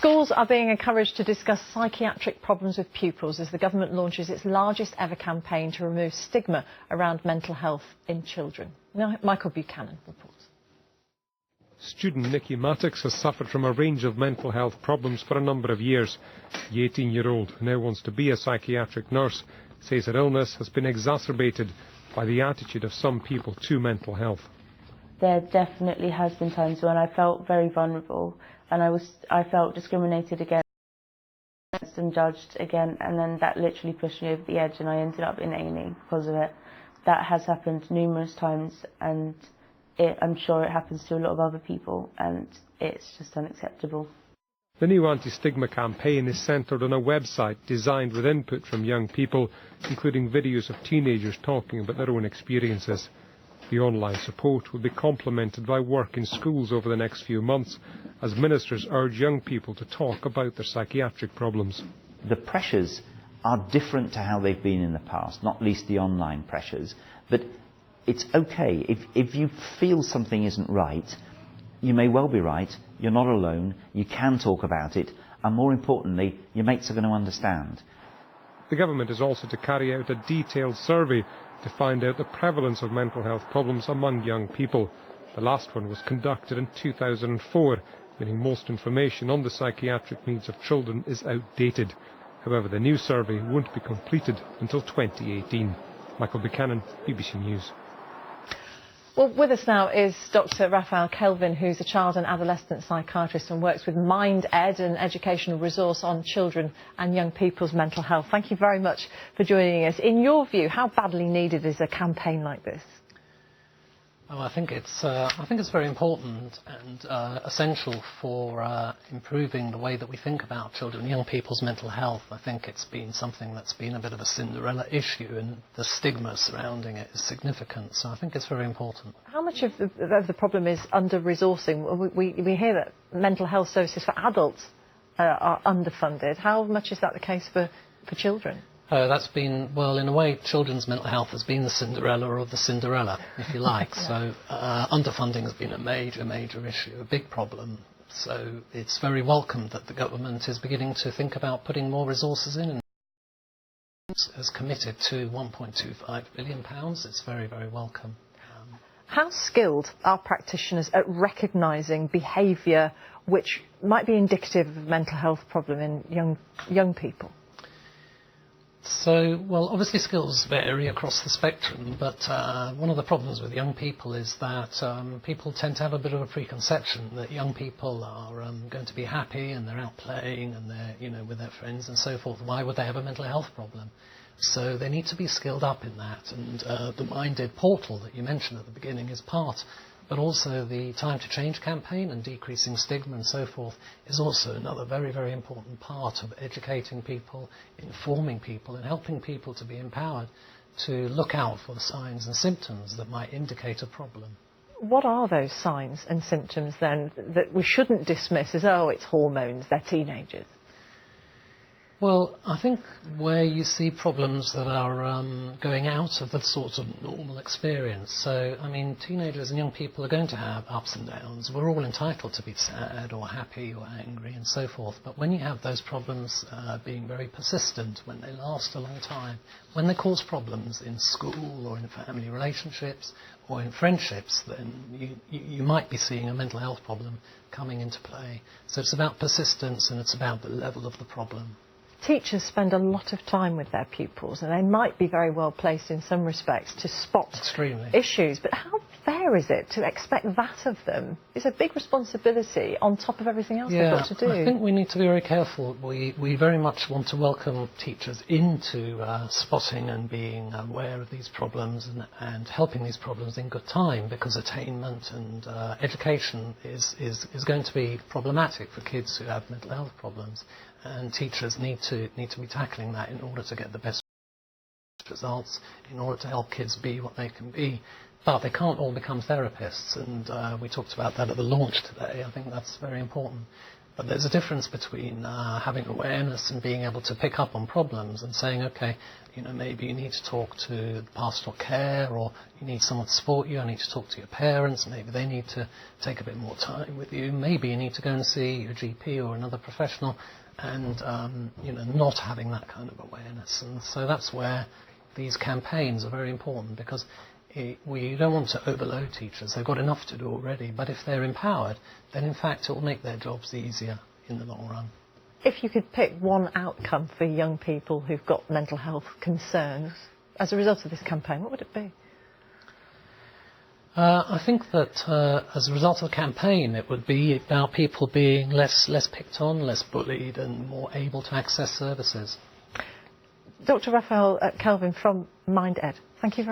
Schools are being encouraged to discuss psychiatric problems with pupils as the government launches its largest ever campaign to remove stigma around mental health in children. Now, Michael Buchanan reports. Student Nikki Mattix has suffered from a range of mental health problems for a number of years. The 18-year-old, who now wants to be a psychiatric nurse, says her illness has been exacerbated by the attitude of some people to mental health. There definitely has been times when I felt very vulnerable and I felt discriminated against and judged again, and then that literally pushed me over the edge and I ended up in A&E because of it. That has happened numerous times, and I'm sure it happens to a lot of other people, and it's just unacceptable. The new anti-stigma campaign is centred on a website designed with input from young people, including videos of teenagers talking about their own experiences. The online support will be complemented by work in schools over the next few months, as ministers urge young people to talk about their psychiatric problems. The pressures are different to how they've been in the past, not least the online pressures, but it's okay. If you feel something isn't right, you may well be right, you're not alone, you can talk about it, and more importantly, your mates are going to understand. The government is also to carry out a detailed survey to find out the prevalence of mental health problems among young people. The last one was conducted in 2004, meaning most information on the psychiatric needs of children is outdated. However, the new survey won't be completed until 2018. Michael Buchanan, BBC News. Well, with us now is Dr. Ralph Kelvin, who's a child and adolescent psychiatrist and works with MindEd, an educational resource on children and young people's mental health. Thank you very much for joining us. In your view, how badly needed is a campaign like this? Oh, I think it's very important and essential for improving the way that we think about children and young people's mental health. I think it's been something that's been a bit of a Cinderella issue, and the stigma surrounding it is significant. So I think it's very important. How much of the problem is under-resourcing? We hear that mental health services for adults are underfunded. How much is that the case for children? That's been, well, in a way, children's mental health has been the Cinderella of the Cinderella, if you like. Yeah. So underfunding has been a major, major issue, a big problem. So it's very welcome that the government is beginning to think about putting more resources in, and has committed to £1.25 billion. It's very, very welcome. How skilled are practitioners at recognising behaviour which might be indicative of a mental health problem in young people? So, well, obviously skills vary across the spectrum, but one of the problems with young people is that people tend to have a bit of a preconception that young people are going to be happy and they're out playing and they're, with their friends and so forth. Why would they have a mental health problem? So they need to be skilled up in that, and the MindEd portal that you mentioned at the beginning is part, but also the Time to Change campaign and decreasing stigma and so forth is also another very, very important part of educating people, informing people and helping people to be empowered to look out for the signs and symptoms that might indicate a problem. What are those signs and symptoms then that we shouldn't dismiss as, oh, it's hormones, they're teenagers? Well, I think where you see problems that are going out of the sort of normal experience. So, I mean, teenagers and young people are going to have ups and downs. We're all entitled to be sad or happy or angry and so forth. But when you have those problems being very persistent, when they last a long time, when they cause problems in school or in family relationships or in friendships, then you might be seeing a mental health problem coming into play. So it's about persistence and it's about the level of the problem. Teachers spend a lot of time with their pupils and they might be very well placed in some respects to spot issues, but how fair is it to expect that of them? It's a big responsibility on top of everything else they've got to do. I think we need to be very careful. We very much want to welcome teachers into spotting and being aware of these problems and helping these problems in good time, because attainment and education is going to be problematic for kids who have mental health problems. And teachers need to be tackling that in order to get the best results, in order to help kids be what they can be. But they can't all become therapists, and we talked about that at the launch today. I think that's very important. But there's a difference between having awareness and being able to pick up on problems and saying, okay, maybe you need to talk to pastoral care, or you need someone to support you. I need to talk to your parents. Maybe they need to take a bit more time with you. Maybe you need to go and see your GP or another professional, and not having that kind of awareness. And so that's where these campaigns are very important, because we don't want to overload teachers. They've got enough to do already, but if they're empowered, then in fact it will make their jobs easier in the long run. If you could pick one outcome for young people who've got mental health concerns as a result of this campaign, what would it be? I think that as a result of the campaign, it would be about people being less picked on, less bullied, and more able to access services. Dr. Ralph Kelvin from MindEd, thank you very much.